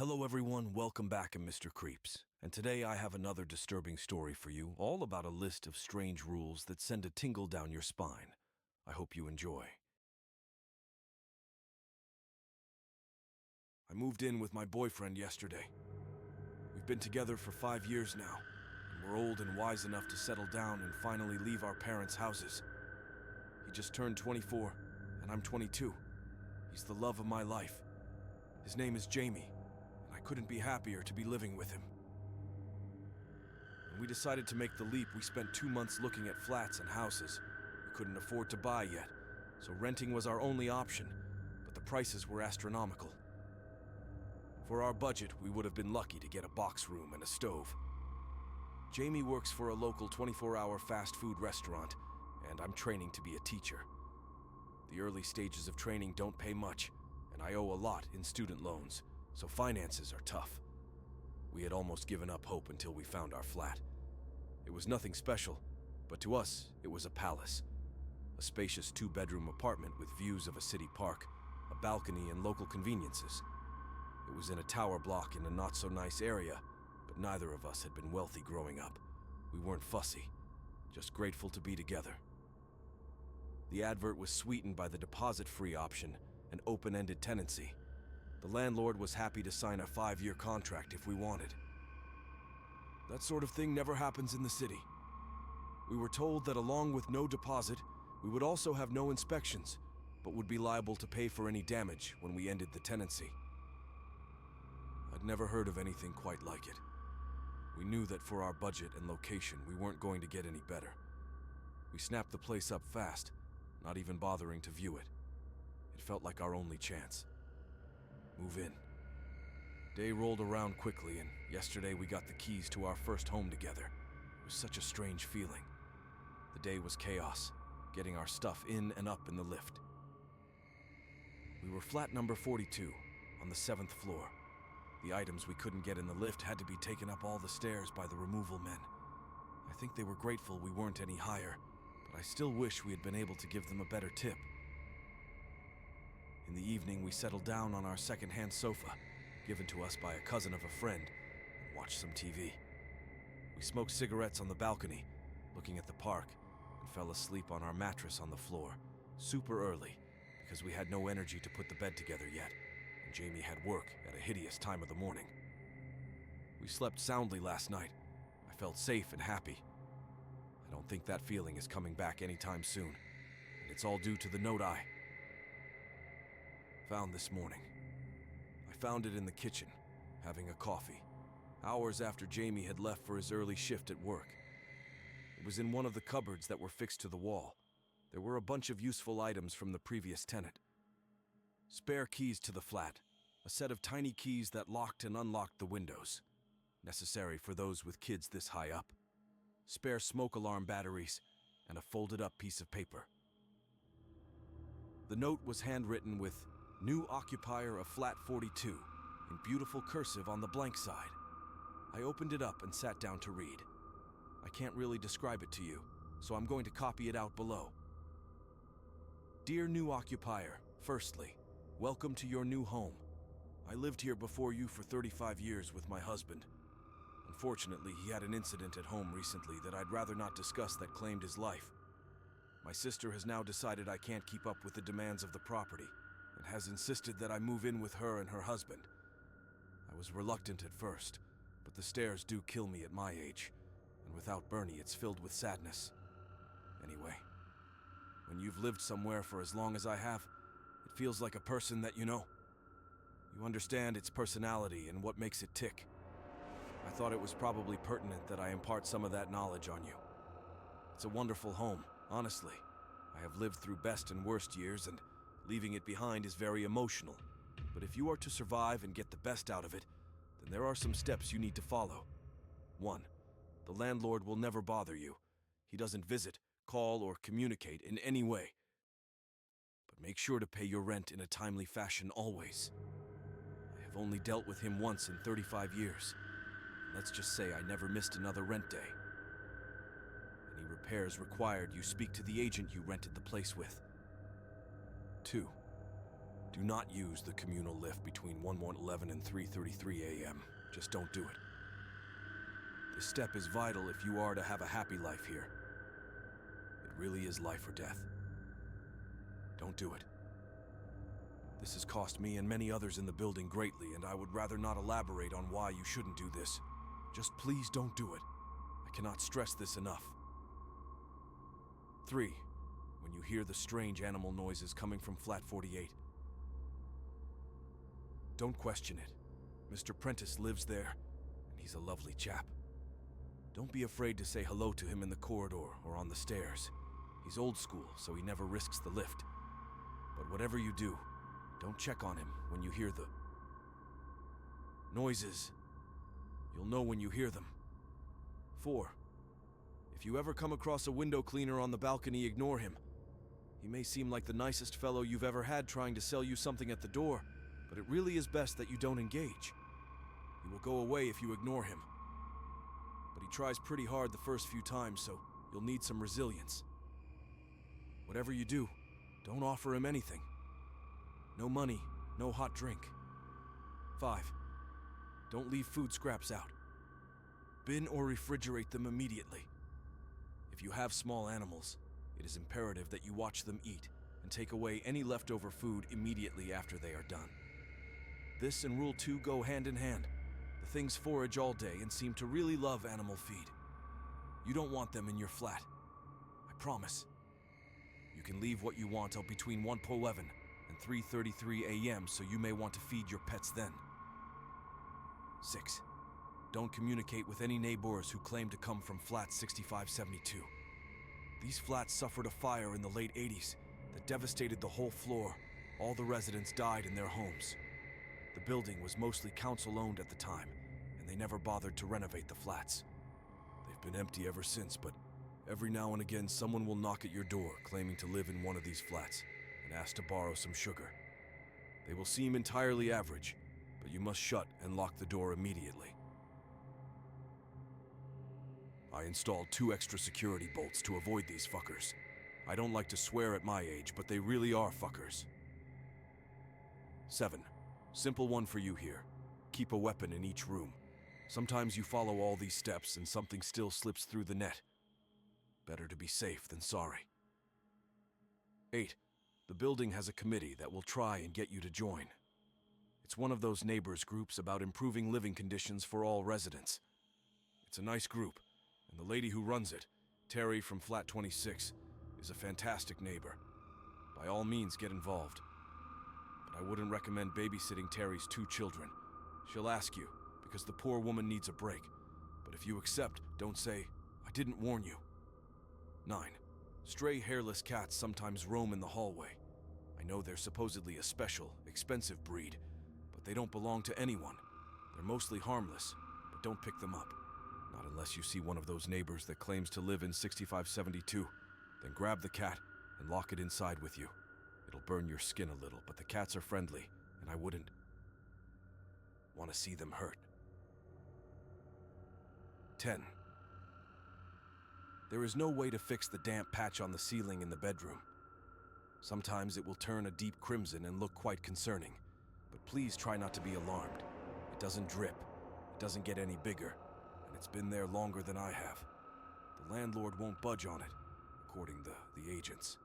Hello everyone, welcome back, I'm Mr. Creeps. And today I have another disturbing story for you, all about a list of strange rules that send a tingle down your spine. I hope you enjoy. I moved in with my boyfriend yesterday. We've been together for 5 years now, and we're old and wise enough to settle down and finally leave our parents' houses. He just turned 24, and I'm 22. He's the love of my life. His name is Jamie, and I couldn't be happier to be living with him. When we decided to make the leap, we spent 2 months looking at flats and houses we couldn't afford to buy yet, so renting was our only option, but the prices were astronomical. For our budget, we would have been lucky to get a box room and a stove. Jamie works for a local 24-hour fast food restaurant, and I'm training to be a teacher. The early stages of training don't pay much, and I owe a lot in student loans, so finances are tough. We had almost given up hope until we found our flat. It was nothing special, but to us, it was a palace. A spacious 2-bedroom apartment with views of a city park, a balcony, and local conveniences. It was in a tower block in a not-so-nice area, but neither of us had been wealthy growing up. We weren't fussy, just grateful to be together. The advert was sweetened by the deposit-free option and open-ended tenancy. The landlord was happy to sign a 5-year contract if we wanted. That sort of thing never happens in the city. We were told that along with no deposit, we would also have no inspections, but would be liable to pay for any damage when we ended the tenancy. I'd never heard of anything quite like it. We knew that for our budget and location, we weren't going to get any better. We snapped the place up fast, not even bothering to view it. It felt like our only chance. Move in. Day rolled around quickly, and yesterday we got the keys to our first home together. It was such a strange feeling. The day was chaos, getting our stuff in and up in the lift. We were flat number 42, on the 7th floor. The items we couldn't get in the lift had to be taken up all the stairs by the removal men. I think they were grateful we weren't any higher, but I still wish we had been able to give them a better tip. In the evening, we settled down on our second-hand sofa, given to us by a cousin of a friend, and watched some TV. We smoked cigarettes on the balcony, looking at the park, and fell asleep on our mattress on the floor, super early, because we had no energy to put the bed together yet, and Jamie had work at a hideous time of the morning. We slept soundly last night. I felt safe and happy. I don't think that feeling is coming back anytime soon, and it's all due to the note I found this morning. I found it in the kitchen, having a coffee, hours after Jamie had left for his early shift at work. It was in one of the cupboards that were fixed to the wall. There were a bunch of useful items from the previous tenant. Spare keys to the flat, a set of tiny keys that locked and unlocked the windows, necessary for those with kids this high up, spare smoke alarm batteries, and a folded-up piece of paper. The note was handwritten with "New occupier of flat 42" in beautiful cursive on the blank side. I opened it up and sat down to read. I can't really describe it to you, so I'm going to copy it out below. Dear new occupier, firstly, welcome to your new home. I lived here before you for 35 years with my husband. Unfortunately, he had an incident at home recently that I'd rather not discuss that claimed his life. My sister has now decided I can't keep up with the demands of the property, and has insisted that I move in with her and her husband. I was reluctant at first, but the stairs do kill me at my age, and without Bernie it's filled with sadness. Anyway, when you've lived somewhere for as long as I have, it feels like a person that you know. You understand its personality and what makes it tick. I thought it was probably pertinent that I impart some of that knowledge on you. It's a wonderful home, honestly. I have lived through best and worst years, and leaving it behind is very emotional. But if you are to survive and get the best out of it, then there are some steps you need to follow. 1. The landlord will never bother you. He doesn't visit, call, or communicate in any way. But make sure to pay your rent in a timely fashion always. I have only dealt with him once in 35 years. Let's just say I never missed another rent day. Any repairs required, you speak to the agent you rented the place with. 2. Do not use the communal lift between 1111 and 3:33 a.m. Just don't do it. This step is vital if you are to have a happy life here. It really is life or death. Don't do it. This has cost me and many others in the building greatly, and I would rather not elaborate on why you shouldn't do this. Just please don't do it. I cannot stress this enough. 3. When you hear the strange animal noises coming from Flat 48, don't question it. Mr. Prentice lives there, and he's a lovely chap. Don't be afraid to say hello to him in the corridor or on the stairs. He's old school, so he never risks the lift. But whatever you do, don't check on him when you hear the noises. You'll know when you hear them. 4. If you ever come across a window cleaner on the balcony, ignore him. He may seem like the nicest fellow you've ever had trying to sell you something at the door, but it really is best that you don't engage. He will go away if you ignore him. But he tries pretty hard the first few times, so you'll need some resilience. Whatever you do, don't offer him anything. No money, no hot drink. 5. Don't leave food scraps out. Bin or refrigerate them immediately. If you have small animals, it is imperative that you watch them eat and take away any leftover food immediately after they are done. This and Rule 2 go hand in hand. The things forage all day and seem to really love animal feed. You don't want them in your flat. I promise. You can leave what you want till between 1:11 and 3:33 a.m. so you may want to feed your pets then. 6. Don't communicate with any neighbors who claim to come from Flat 6572. These flats suffered a fire in the late 80s that devastated the whole floor. All the residents died in their homes. The building was mostly council-owned at the time, and they never bothered to renovate the flats. They've been empty ever since, but every now and again someone will knock at your door claiming to live in one of these flats and ask to borrow some sugar. They will seem entirely average, but you must shut and lock the door immediately. I installed 2 extra security bolts to avoid these fuckers. I don't like to swear at my age, but they really are fuckers. 7. Simple one for you here. Keep a weapon in each room. Sometimes you follow all these steps and something still slips through the net. Better to be safe than sorry. 8. The building has a committee that will try and get you to join. It's one of those neighbors groups about improving living conditions for all residents. It's a nice group, and the lady who runs it, Terry from Flat 26, is a fantastic neighbor. By all means, get involved. But I wouldn't recommend babysitting Terry's 2 children. She'll ask you, because the poor woman needs a break. But if you accept, don't say, "I didn't warn you." 9. Stray hairless cats sometimes roam in the hallway. I know they're supposedly a special, expensive breed, but they don't belong to anyone. They're mostly harmless, but don't pick them up. Not unless you see one of those neighbors that claims to live in 6572. Then grab the cat and lock it inside with you. It'll burn your skin a little, but the cats are friendly, and I wouldn't want to see them hurt. 10. There is no way to fix the damp patch on the ceiling in the bedroom. Sometimes it will turn a deep crimson and look quite concerning, but please try not to be alarmed. It doesn't drip, it doesn't get any bigger, and it's been there longer than I have. The landlord won't budge on it, according to the agents.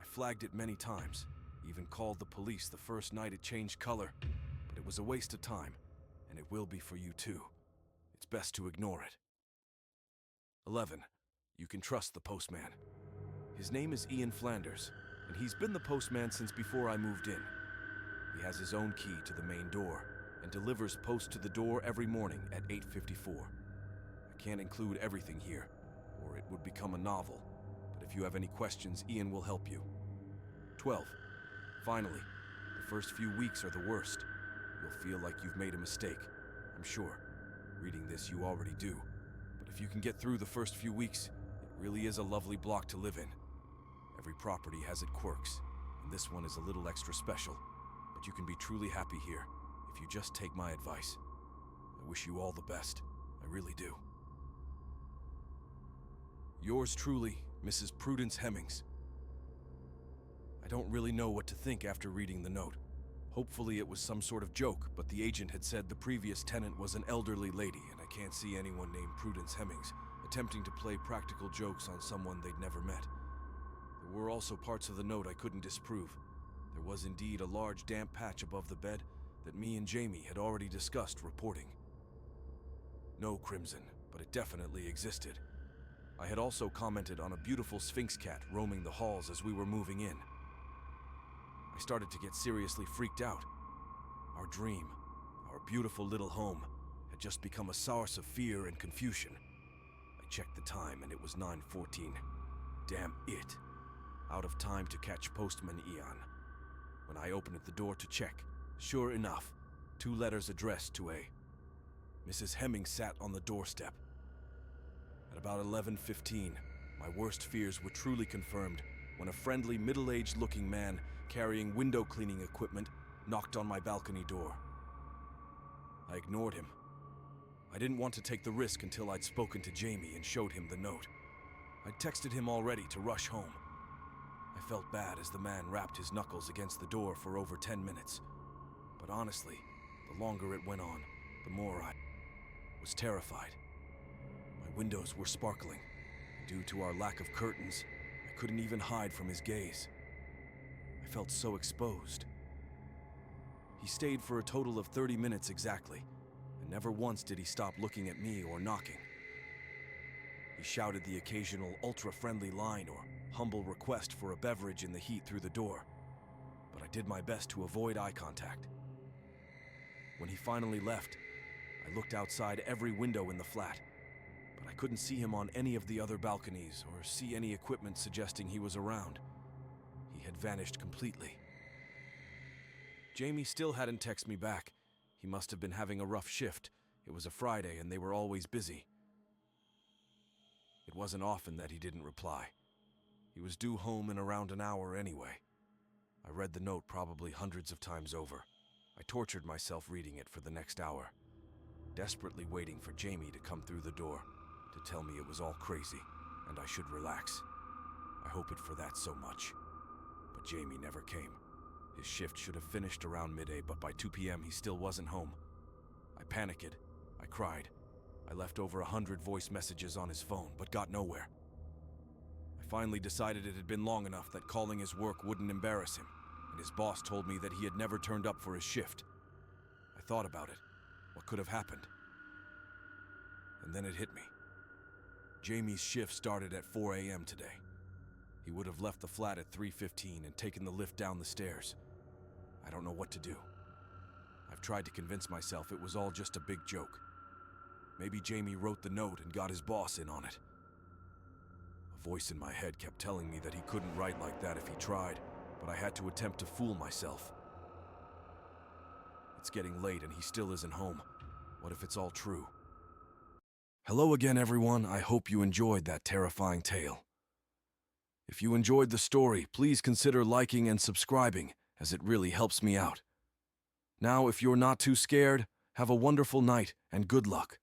I flagged it many times, even called the police the first night it changed color, but it was a waste of time, and it will be for you too. It's best to ignore it. 11. You can trust the postman. His name is Ian Flanders, and he's been the postman since before I moved in. He has his own key to the main door and delivers post to the door every morning at 8:54. I can't include everything here, or it would become a novel, but if you have any questions, Ian will help you. 12. Finally, the first few weeks are the worst. You'll feel like you've made a mistake, I'm sure. Reading this, you already do. But if you can get through the first few weeks, it really is a lovely block to live in. Every property has its quirks, and this one is a little extra special, but you can be truly happy here if you just take my advice. I wish you all the best. I really do. Yours truly, Mrs. Prudence Hemmings. I don't really know what to think after reading the note. Hopefully it was some sort of joke, but the agent had said the previous tenant was an elderly lady, and I can't see anyone named Prudence Hemmings attempting to play practical jokes on someone they'd never met. There were also parts of the note I couldn't disprove. There was indeed a large damp patch above the bed that me and Jamie had already discussed reporting. No crimson, but it definitely existed. I had also commented on a beautiful Sphinx cat roaming the halls as we were moving in. I started to get seriously freaked out. Our dream, our beautiful little home, had just become a source of fear and confusion. I checked the time and it was 9:14. Damn it. Out of time to catch postman Ian. When I opened the door to check, sure enough, 2 letters addressed to a Mrs. Hemmings sat on the doorstep. At about 11:15, my worst fears were truly confirmed when a friendly, middle-aged looking man carrying window cleaning equipment knocked on my balcony door. I ignored him. I didn't want to take the risk until I'd spoken to Jamie and showed him the note. I'd texted him already to rush home. I felt bad as the man rapped his knuckles against the door for over 10 minutes. But honestly, the longer it went on, the more I was terrified. My windows were sparkling. Due to our lack of curtains, I couldn't even hide from his gaze. I felt so exposed. He stayed for a total of 30 minutes exactly, and never once did he stop looking at me or knocking. He shouted the occasional ultra-friendly line or humble request for a beverage in the heat through the door, but I did my best to avoid eye contact. When he finally left, I looked outside every window in the flat, but I couldn't see him on any of the other balconies or see any equipment suggesting he was around. He had vanished completely. Jamie still hadn't texted me back. He must have been having a rough shift. It was a Friday and they were always busy. It wasn't often that he didn't reply. He was due home in around an hour anyway. I read the note probably hundreds of times over. I tortured myself reading it for the next hour, desperately waiting for Jamie to come through the door to tell me it was all crazy and I should relax. I hoped for that so much. But Jamie never came. His shift should have finished around midday, but by 2 p.m. he still wasn't home. I panicked. I cried. I left over 100 voice messages on his phone, but got nowhere. I finally decided it had been long enough that calling his work wouldn't embarrass him, and his boss told me that he had never turned up for his shift. I thought about it. What could have happened? And then it hit me. Jamie's shift started at 4 a.m. today. He would have left the flat at 3:15 and taken the lift down the stairs. I don't know what to do. I've tried to convince myself it was all just a big joke. Maybe Jamie wrote the note and got his boss in on it. A voice in my head kept telling me that he couldn't write like that if he tried, but I had to attempt to fool myself. It's getting late and he still isn't home. What if it's all true? Hello again, everyone. I hope you enjoyed that terrifying tale. If you enjoyed the story, please consider liking and subscribing, as it really helps me out. Now, if you're not too scared, have a wonderful night and good luck.